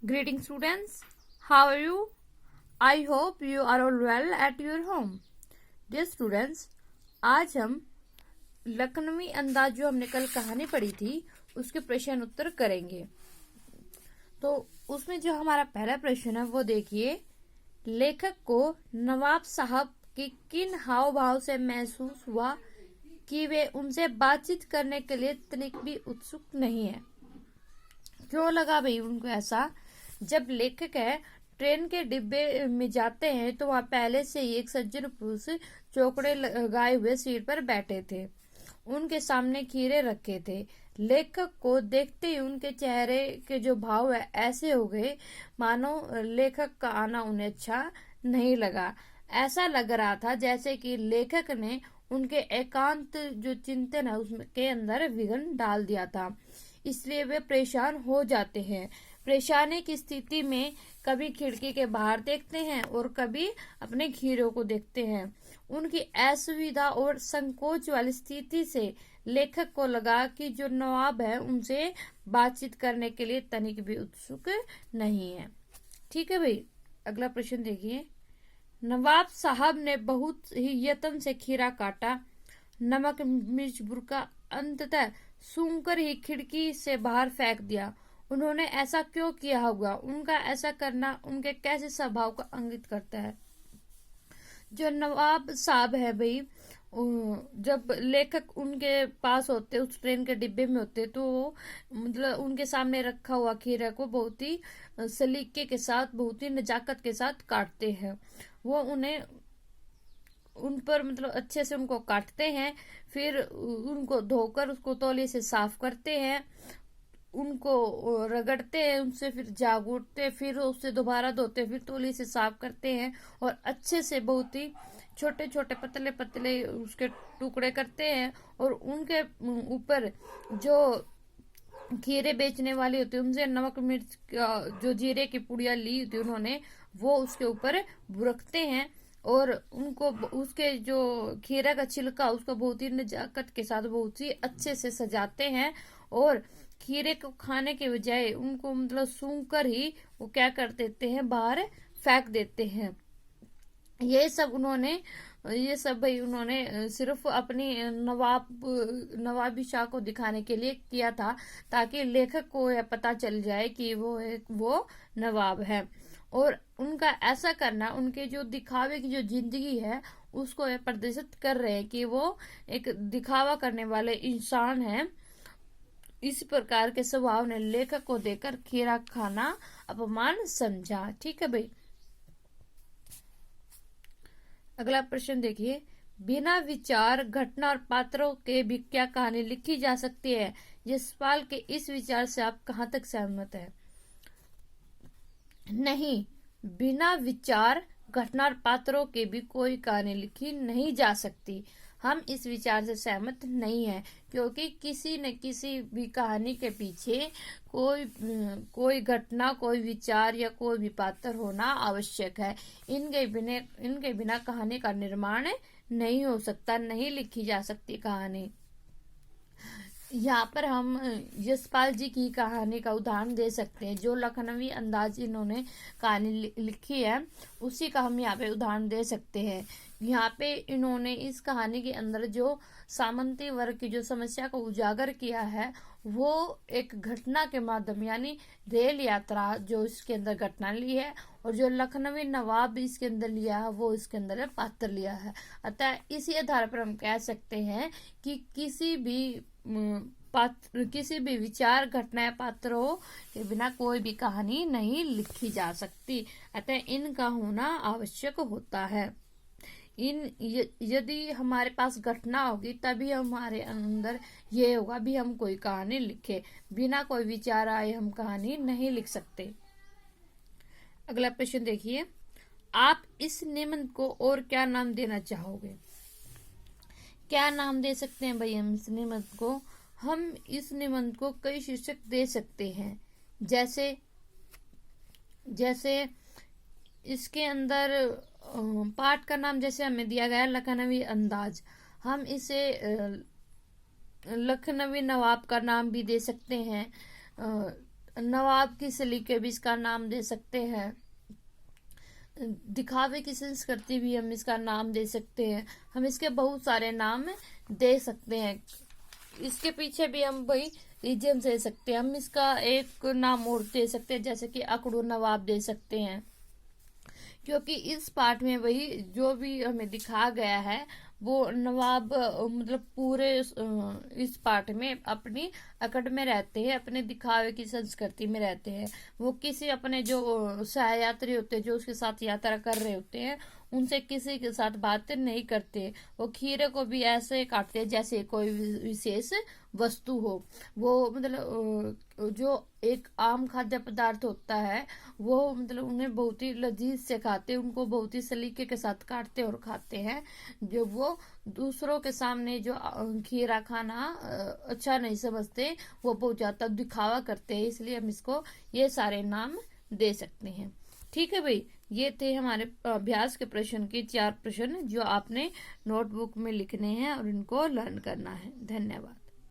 Greetings students, how are you? I hope you are all well at your home. Dear students, आज हम लखनवी अंदाज जो हमने कल कहानी पढ़ी थी उसके प्रश्न उत्तर करेंगे। तो उसमें जो हमारा पहला प्रश्न है वो देखिए, लेखक को नवाब साहब के किन हाव भाव से महसूस हुआ कि वे उनसे बातचीत करने के लिए तनिक भी उत्सुक नहीं है। क्यों लगा भाई उनको ऐसा? जब लेखक है ट्रेन के डिब्बे में जाते हैं तो वहां पहले से ही एक सज्जन पुरुष चौकड़े लगाए हुए सीट पर बैठे थे। उनके सामने खीरे रखे थे। लेखक को देखते ही उनके चेहरे के जो भाव है ऐसे हो गए मानो लेखक का आना उन्हें अच्छा नहीं लगा। ऐसा लग रहा था जैसे कि लेखक ने उनके एकांत जो चिंतन है उसके अंदर विघ्न डाल दिया था, इसलिए वे परेशान हो जाते हैं। परेशानी की स्थिति में कभी खिड़की के बाहर देखते हैं और कभी अपने खीरों को देखते हैं। उनकी असुविधा और संकोच वाली स्थिति से लेखक को लगा कि जो नवाब है उनसे बातचीत करने के लिए तनिक भी उत्सुक नहीं है। ठीक है भाई, अगला प्रश्न देखिए। नवाब साहब ने बहुत ही यत्न से खीरा काटा, नमक मिर्च बुरका अंततः सूंघकर ही खिड़की से बाहर फेंक दिया। उन्होंने ऐसा क्यों किया होगा? उनका ऐसा करना उनके कैसे स्वभाव को इंगित करता है? जो नवाब साहब है भाई, जब लेखक उनके पास होते, उस ट्रेन के डिब्बे में होते, तो मतलब उनके सामने रखा हुआ खीरा को बहुत ही सलीके के साथ, बहुत ही नजाकत के साथ काटते हैं। वो उन्हें उन पर मतलब अच्छे से उनको काटते हैं, फिर उनको धोकर उसको तौलिए से साफ करते हैं, उनको रगड़ते हैं, उनसे फिर जागूटते, फिर उससे दोबारा धोते, फिर तौलिए से साफ करते हैं और अच्छे से बहुत ही छोटे छोटे पतले पतले उसके टुकड़े करते हैं। और उनके ऊपर जो खीरे बेचने वाली होती है उनसे नमक मिर्च जो जीरे की पुड़िया ली होती है उन्होंने, वो उसके ऊपर बुरकते हैं और उनको उसके जो खीरा का छिलका उसको बहुत ही नजाकत के साथ बहुत ही अच्छे से सजाते हैं और खीरे को खाने के बजाय उनको मतलब सूंघ कर ही वो क्या कर देते हैं, बाहर फेंक देते हैं। ये सब भाई उन्होंने सिर्फ अपनी नवाबी शाह को दिखाने के लिए किया था, ताकि लेखक को यह पता चल जाए कि वो नवाब है। और उनका ऐसा करना उनके जो दिखावे की जो जिंदगी है उसको यह प्रदर्शित कर रहे हैं कि वो एक दिखावा करने वाले इंसान हैं। इस प्रकार के स्वभाव ने लेखक को देखकर खीरा खाना अपमान समझा। ठीक है भाई, अगला प्रश्न देखिए। बिना विचार घटना और पात्रों के भी क्या कहानी लिखी जा सकती है? यशपाल के इस विचार से आप कहां तक सहमत है? नहीं, बिना विचार घटना और पात्रों के भी कोई कहानी लिखी नहीं जा सकती। हम इस विचार से सहमत नहीं है, क्योंकि किसी न किसी भी कहानी के पीछे कोई घटना, कोई विचार या कोई भी पात्र होना आवश्यक है। इनके बिना कहानी का निर्माण नहीं हो सकता, नहीं लिखी जा सकती कहानी। यहाँ पर हम यशपाल जी की कहानी का उदाहरण दे सकते हैं। जो लखनवी अंदाज इन्होंने कहानी लिखी है उसी का हम यहाँ पे उदाहरण दे सकते हैं। यहाँ पे इन्होंने इस कहानी के अंदर जो सामंती वर्ग की जो समस्या को उजागर किया है वो एक घटना के माध्यम, यानी रेल यात्रा जो इसके अंदर घटना ली है, और जो लखनवी नवाब इसके अंदर लिया है वो इसके अंदर पात्र लिया है। अतः इसी आधार पर हम कह सकते हैं कि किसी भी विचार, घटना या पात्रों के बिना कोई भी कहानी नहीं लिखी जा सकती। अतः इनका होना आवश्यक होता है। यदि हमारे पास घटना होगी तभी हमारे अंदर ये होगा भी हम कोई कहानी लिखे। बिना कोई विचार आए हम कहानी नहीं लिख सकते। अगला प्रश्न देखिए। आप इस निबंध को और क्या नाम देना चाहोगे? क्या नाम दे सकते हैं भाई हम इस निबंध को? हम इस निबंध को कई शीर्षक दे सकते हैं, जैसे इसके अंदर पाठ का नाम जैसे हमें दिया गया लखनवी अंदाज, हम इसे लखनवी नवाब का नाम भी दे सकते हैं। नवाब की सलीके भी इसका नाम दे सकते हैं। दिखावे की संस्कृति भी हम इसका नाम दे सकते हैं। हम इसके बहुत सारे नाम दे सकते हैं। इसके पीछे भी हम वही रीजन दे सकते हैं। हम इसका एक नाम और दे सकते हैं, जैसे कि अकड़ू नवाब दे सकते हैं, क्योंकि इस पार्ट में वही जो भी हमें दिखा गया है वो नवाब मतलब पूरे इस पार्ट में अपनी अकड़ में रहते हैं, अपने दिखावे की संस्कृति में रहते हैं। वो किसी अपने जो सहयात्री होते हैं, जो उसके साथ यात्रा कर रहे होते हैं, उनसे किसी के साथ बात नहीं करते। वो खीरे को भी ऐसे काटते हैं जैसे कोई विशेष वस्तु हो। वो मतलब जो एक आम खाद्य पदार्थ होता है वो मतलब उन्हें बहुत ही लजीज से खाते हैं, उनको बहुत ही सलीके के साथ काटते और खाते हैं। जो वो दूसरों के सामने जो खीरा खाना अच्छा नहीं समझते, वो बहुत ज्यादा दिखावा करते हैं। इसलिए हम इसको ये सारे नाम दे सकते हैं। ठीक है भाई, ये थे हमारे अभ्यास के प्रश्न के 4 प्रश्न जो आपने नोटबुक में लिखने हैं और इनको लर्न करना है। धन्यवाद।